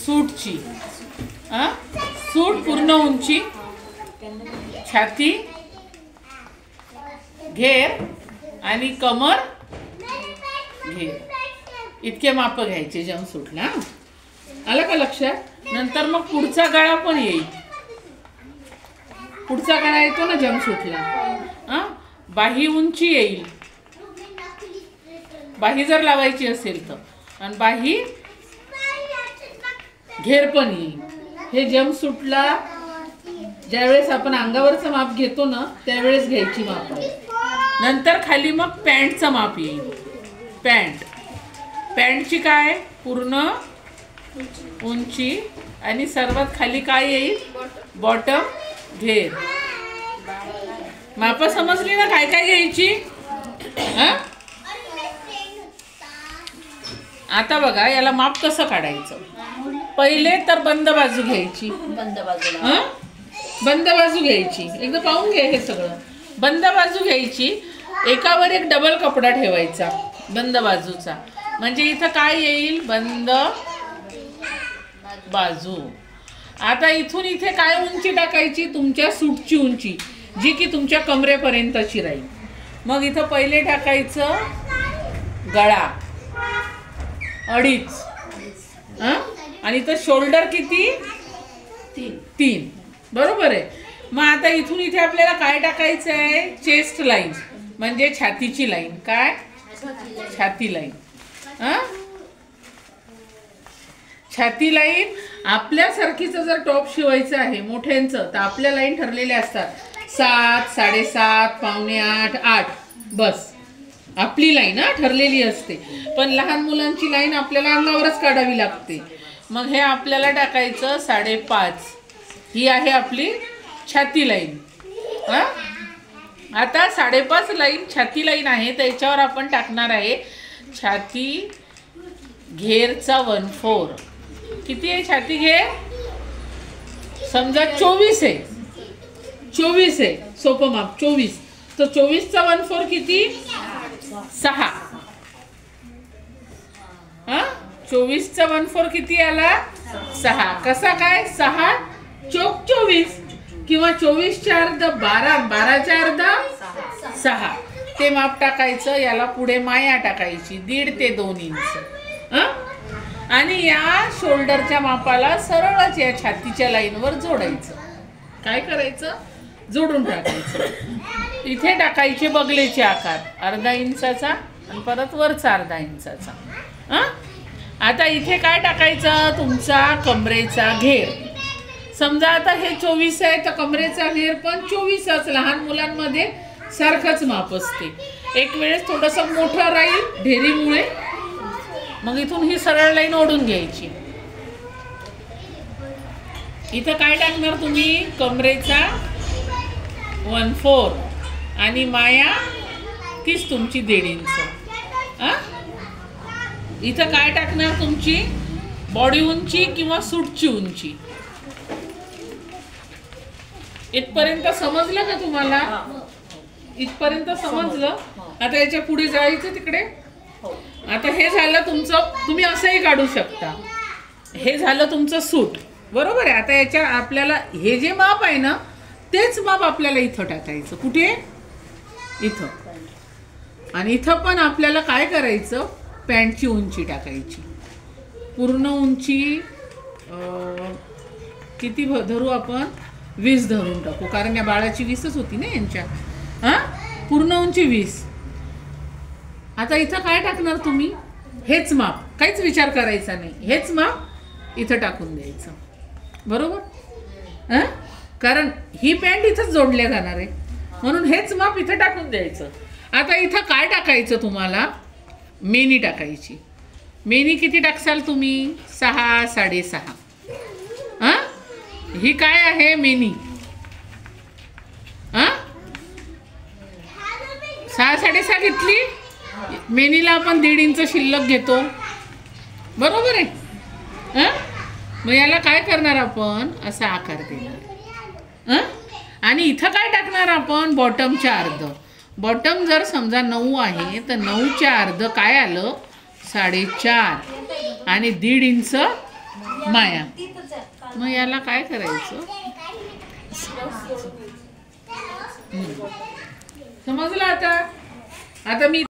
सूटची सूट पूर्ण उंची, छाती, घेर आणि कमर घेर इतके माप घ्यायचे जंपसूटला. आलं का लक्षात? नंतर मग पुढचा गळा पण येईल. पुढचा गळा येतो ना जंपसूटला. बाही उंची येईल, बाही जर लावायची असेल तर, आणि बाही घेर पण येईल. हे जंपसूटला ज्यावेळेस आपण अंगावरचं माप घेतो ना त्यावेळेस घ्यायची माप आहे. नंतर खाली मग पॅन्टचं माप येईल. पॅन्टची काय पूर्ण उंची आणि सर्वात खाली काय येईल? बॉटम घेर. माप समजली ना काय काय घ्यायची? आता बघा याला माप कसं काढायचं. पहिले तर बंद बाजू घ्यायची. बंद बाजू घ्यायची. एकदा पाहून घ्या हे सगळं. बंद बाजू घ्यायची. एकावर एक डबल कपडा ठेवायचा बंद बाजूचा. म्हणजे इथं काय येईल? बंद बाजू. आता इथून इथे काय उंची टाकायची? तुमच्या सूटची उंची, जी की तुमच्या कमरेपर्यंतची राहील. मग इथं पहिले टाकायचं गळा 2.5 आणि इथं शोल्डर किती? 3. बरोबर आहे. मग आता इथून इथे आपल्याला काय टाकायचं आहे? चेस्ट लाईन म्हणजे छातीची लाईन. काय? छाती लाईन. छाती लाईन. आपल्यासारखीच जर टॉप शिवायचं आहे मोठ्यांचं तर आपल्या लाईन ठरलेल्या असतात 7, 7:30, 7:45, 8 बस. आपली लाईन ठरलेली असते. पण लहान मुलांची लाईन आपल्याला अंगावरच काढावी लागते. मग हे आपल्याला टाकायचं 5.5. ही आहे आपली छाती लाईन. आता 5.5 लाईन छाती लाईन आहे तर याच्यावर आपण टाकणार आहे छाती घेरचा 1/4. किती आहे छाती घेर? समजा 24 आहे. 24 आहे सोपं माप 24. तर 24चा 1/4 किती? 6. 24चा 1/4 किती आला? 6. कसा काय? 6 चोक 24 किंवा 24च्या अर्ध 12, 12च्या अर्ध 6. ते माप टाकायचं. याला पुढे माया टाकायची 1.5 ते 2 इंच. आणि या शोल्डरच्या मापाला सरळच या छातीच्या लाईनवर जोडायचं. काय करायचं? जोडून टाकायचं. इथे टाकायचे बगलेचे आकार 1/2 इंचाचा आणि परत वरचा 1/2 इंचाचा. आता इथे काय टाकायचं? तुमचा कमरेचा घेर. समजा आता हे 24 आहे तर कमरेचा घेर पण 24च. लहान मुलांमध्ये सारखंच माप असते. एक वेळेस थोडंसं मोठं राहील ढेरीमुळे. मग इथून ही सरळ लाईन ओढून घ्यायची. इथं काय टाकणार तुम्ही? कमरेचा 1/4 आणि माया तीच तुमची 1.5 इंच. इथं काय टाकणार? तुमची बॉडी उंची किंवा सूटची उंची. इथपर्यंत समजलं का तुम्हाला? इथपर्यंत समजलं. आता याच्या पुढे जायचं तिकडे. आता हे झालं तुमचं. तुम्ही असंही काढू शकता. हे झालं तुमचं सूट. बरोबर आहे. आता याच्या आपल्याला हे जे माप आहे ना तेच माप आपल्याला इथं टाकायचं. कुठे? इथं. आणि इथं पण आपल्याला काय करायचं? पॅन्टची उंची टाकायची. पूर्ण उंची किती धरू आपण? 20 धरून टाकू. कारण या बाळाची 20च होती ना यांच्या. पूर्ण उंची 20. आता इथं काय टाकणार तुम्ही? हेच माप. काहीच विचार करायचा नाही. हेच माप इथं टाकून द्यायचं. बरोबर? कारण ही पॅन्ट इथंच जोडल्या जाणार आहे म्हणून हेच माप इथं टाकून द्यायचं. आता इथं काय टाकायचं तुम्हाला? मेनी टाकायची. मेनी किती टाकसाल तुम्ही? 6, 6.5. ही काय आहे? मेनी. 6, 6.5 घेतली. मेनीला आपण 1.5 इंच शिल्लक घेतो. बरोबर आहे? मग याला काय करणार आपण? असा आकार देणार. आणि इथं काय टाकणार आपण? बॉटमच्या अर्ध. बॉटम जर समजा 9 आहे तर 9च्या अर्ध काय आलं? 4.5 आणि 1.5 इंच माया. मग याला काय करायचं? समजलं आता? आता मी